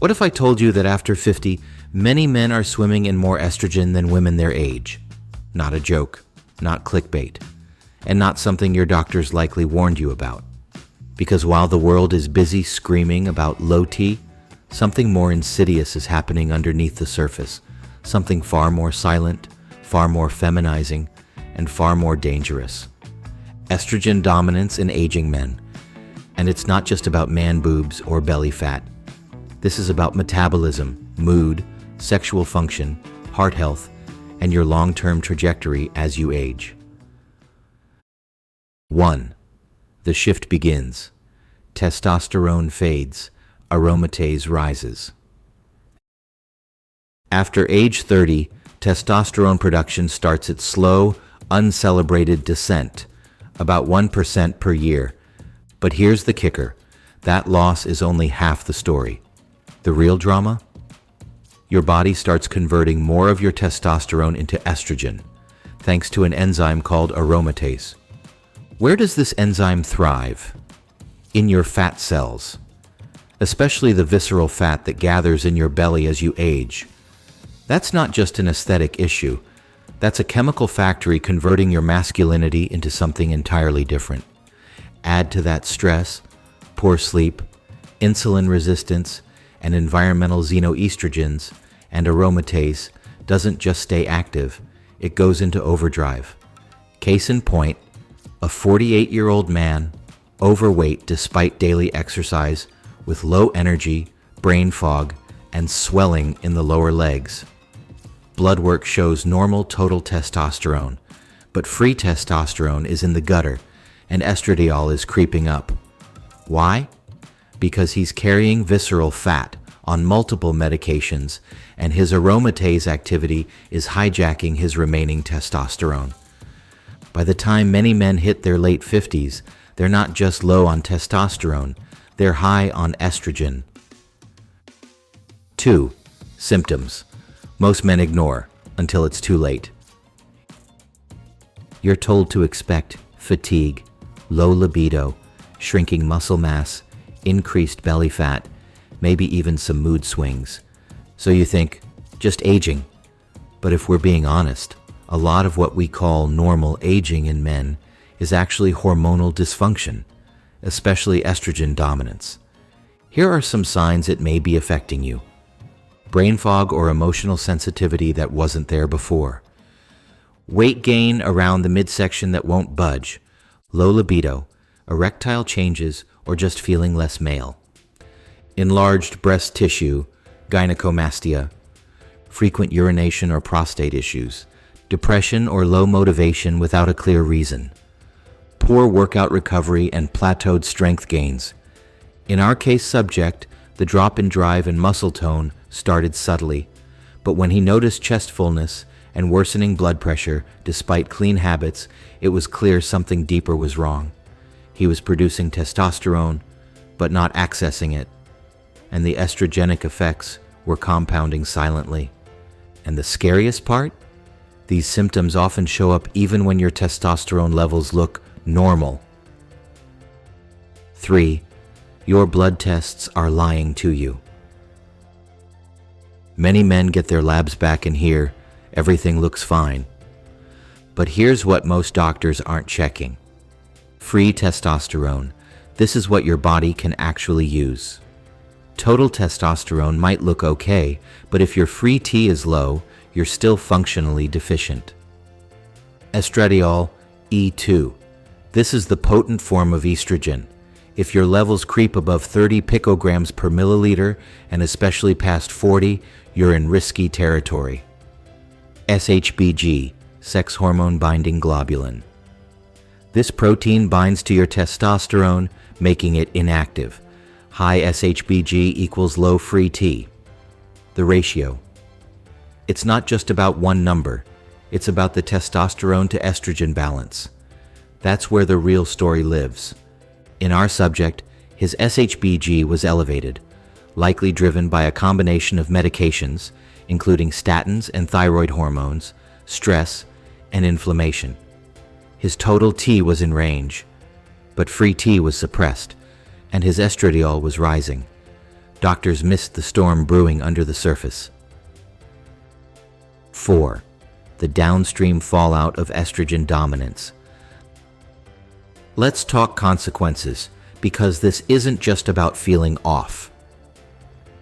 What if I told you that after 50, many men are swimming in more estrogen than women their age? Not a joke, not clickbait, and not something your doctors likely warned you about. Because while the world is busy screaming about low T, something more insidious is happening underneath the surface, something far more silent, far more feminizing, and far more dangerous. Estrogen dominance in aging men. And it's not just about man boobs or belly fat. This is about metabolism, mood, sexual function, heart health, and your long-term trajectory as you age. 1. The shift begins. Testosterone fades. Aromatase rises. After age 30, testosterone production starts its slow, uncelebrated descent, about 1% per year. But here's the kicker. That loss is only half the story. The real drama? Your body starts converting more of your testosterone into estrogen, thanks to an enzyme called aromatase. Where does this enzyme thrive? In your fat cells, especially the visceral fat that gathers in your belly as you age. That's not just an aesthetic issue. That's a chemical factory converting your masculinity into something entirely different. Add to that stress, poor sleep, insulin resistance, and environmental xenoestrogens, and aromatase doesn't just stay active, it goes into overdrive. Case in point, a 48-year-old man, overweight despite daily exercise, with low energy, brain fog, and swelling in the lower legs. Blood work shows normal total testosterone, but free testosterone is in the gutter, and estradiol is creeping up. Why? Because he's carrying visceral fat on multiple medications, and his aromatase activity is hijacking his remaining testosterone. By the time many men hit their late 50s, they're not just low on testosterone, they're high on estrogen. 2. Symptoms. Most men ignore until it's too late. You're told to expect fatigue, low libido, shrinking muscle mass, increased belly fat, maybe even some mood swings. So you think, just aging. But if we're being honest, a lot of what we call normal aging in men is actually hormonal dysfunction, especially estrogen dominance. Here are some signs it may be affecting you. Brain fog or emotional sensitivity that wasn't there before. Weight gain around the midsection that won't budge. Low libido, erectile changes, or just feeling less male. Enlarged breast tissue, gynecomastia. Frequent urination or prostate issues. Depression or low motivation without a clear reason. Poor workout recovery and plateaued strength gains. In our case subject, the drop in drive and muscle tone started subtly, but when he noticed chest fullness and worsening blood pressure despite clean habits, it was clear something deeper was wrong. He was producing testosterone, but not accessing it, and the estrogenic effects were compounding silently. And the scariest part? These symptoms often show up even when your testosterone levels look normal. 3. Your blood tests are lying to you. Many men get their labs back and here, everything looks fine. But here's what most doctors aren't checking. Free testosterone. This is what your body can actually use. Total testosterone might look okay, but if your free T is low, you're still functionally deficient. Estradiol, E2. This is the potent form of estrogen. If your levels creep above 30 picograms per milliliter, and especially past 40, you're in risky territory. SHBG, sex hormone binding globulin. This protein binds to your testosterone, making it inactive. High SHBG equals low free T. The ratio. It's not just about one number, it's about the testosterone to estrogen balance. That's where the real story lives. In our subject, his SHBG was elevated, likely driven by a combination of medications, including statins and thyroid hormones, stress, and inflammation. His total T was in range, but free T was suppressed, and his estradiol was rising. Doctors missed the storm brewing under the surface. 4. The downstream fallout of estrogen dominance. Let's talk consequences, because this isn't just about feeling off.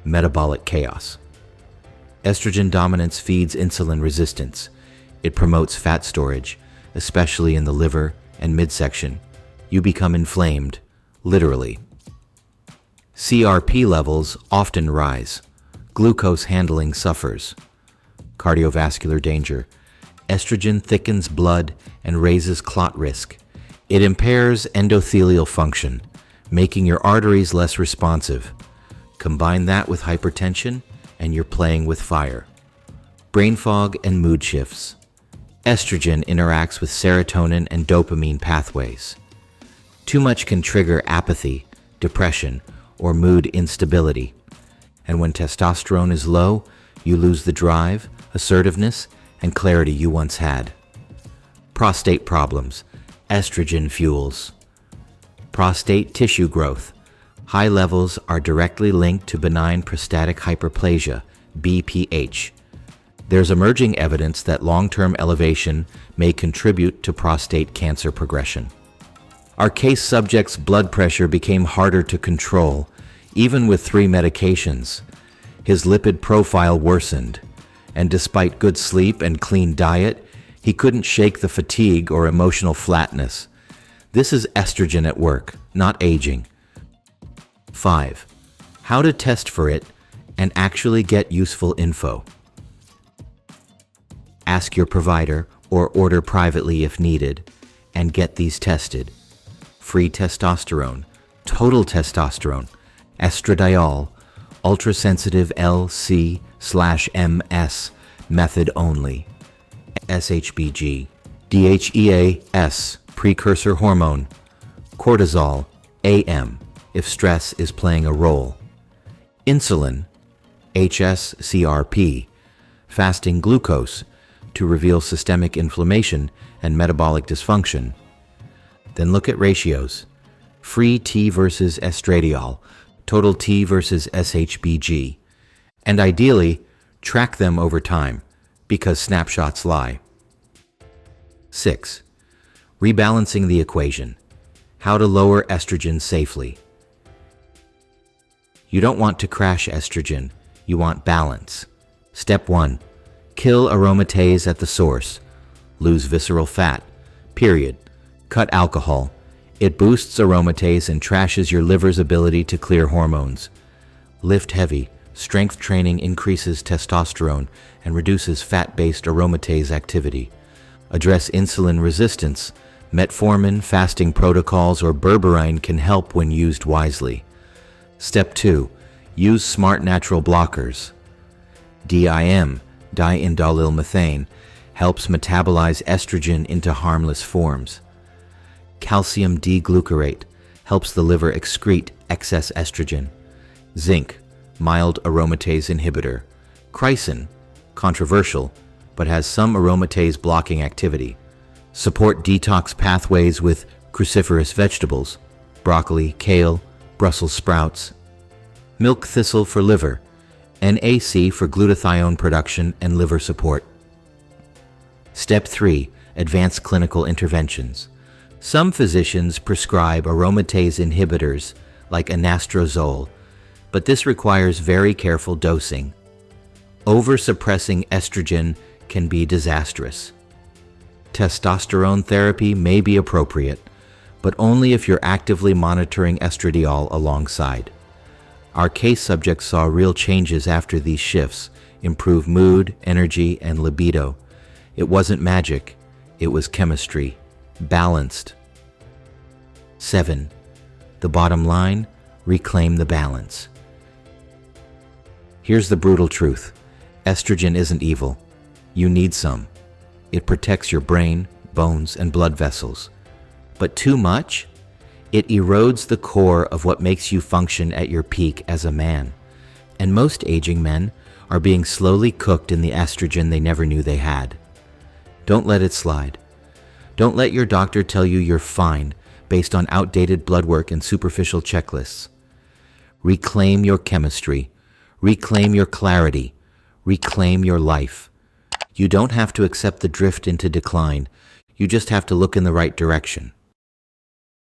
Metabolic chaos. Estrogen dominance feeds insulin resistance. It promotes fat storage, especially in the liver and midsection. You become inflamed, literally. CRP levels often rise. Glucose handling suffers. Cardiovascular danger. Estrogen thickens blood and raises clot risk. It impairs endothelial function, making your arteries less responsive. Combine that with hypertension, and you're playing with fire. Brain fog and mood shifts. Estrogen interacts with serotonin and dopamine pathways. Too much can trigger apathy, depression, or mood instability. And when testosterone is low, you lose the drive, assertiveness, and clarity you once had. Prostate problems. Estrogen fuels. Prostate tissue growth. High levels are directly linked to benign prostatic hyperplasia, BPH. There's emerging evidence that long-term elevation may contribute to prostate cancer progression. Our case subject's blood pressure became harder to control, even with 3 medications. His lipid profile worsened, and despite good sleep and clean diet, he couldn't shake the fatigue or emotional flatness. This is estrogen at work, not aging. 5. How to test for it and actually get useful info. Ask your provider or order privately if needed, and get these tested. Free testosterone, total testosterone, estradiol, ultrasensitive LC/MS method only, SHBG, DHEA-S precursor hormone, cortisol, AM, if stress is playing a role, insulin, HSCRP, fasting glucose to reveal systemic inflammation and metabolic dysfunction. Then look at ratios, free T versus estradiol, total T versus SHBG, and ideally, track them over time, because snapshots lie. 6. Rebalancing the equation. How to lower estrogen safely. You don't want to crash estrogen, you want balance. Step 1. Kill aromatase at the source. Lose visceral fat. Period. Cut alcohol. It boosts aromatase and trashes your liver's ability to clear hormones. Lift heavy. Strength training increases testosterone and reduces fat-based aromatase activity. Address insulin resistance. Metformin, fasting protocols, or berberine can help when used wisely. Step 2. Use smart natural blockers. DIM, diindolylmethane, helps metabolize estrogen into harmless forms. Calcium D-glucarate helps the liver excrete excess estrogen. Zinc, mild aromatase inhibitor. Chrysin, controversial, but has some aromatase blocking activity. Support detox pathways with cruciferous vegetables, broccoli, kale, Brussels sprouts. Milk thistle for liver, NAC for glutathione production and liver support. Step 3. Advanced clinical interventions. Some physicians prescribe aromatase inhibitors like anastrozole, but this requires very careful dosing. Over-suppressing estrogen can be disastrous. Testosterone therapy may be appropriate, but only if you're actively monitoring estradiol alongside. Our case subjects saw real changes after these shifts, improved mood, energy, and libido. It wasn't magic, it was chemistry, balanced. 7. The bottom line, reclaim the balance. Here's the brutal truth. Estrogen isn't evil. You need some. It protects your brain, bones, and blood vessels. But too much? It erodes the core of what makes you function at your peak as a man. And most aging men are being slowly cooked in the estrogen they never knew they had. Don't let it slide. Don't let your doctor tell you you're fine based on outdated blood work and superficial checklists. Reclaim your chemistry. Reclaim your clarity. Reclaim your life. You don't have to accept the drift into decline. You just have to look in the right direction.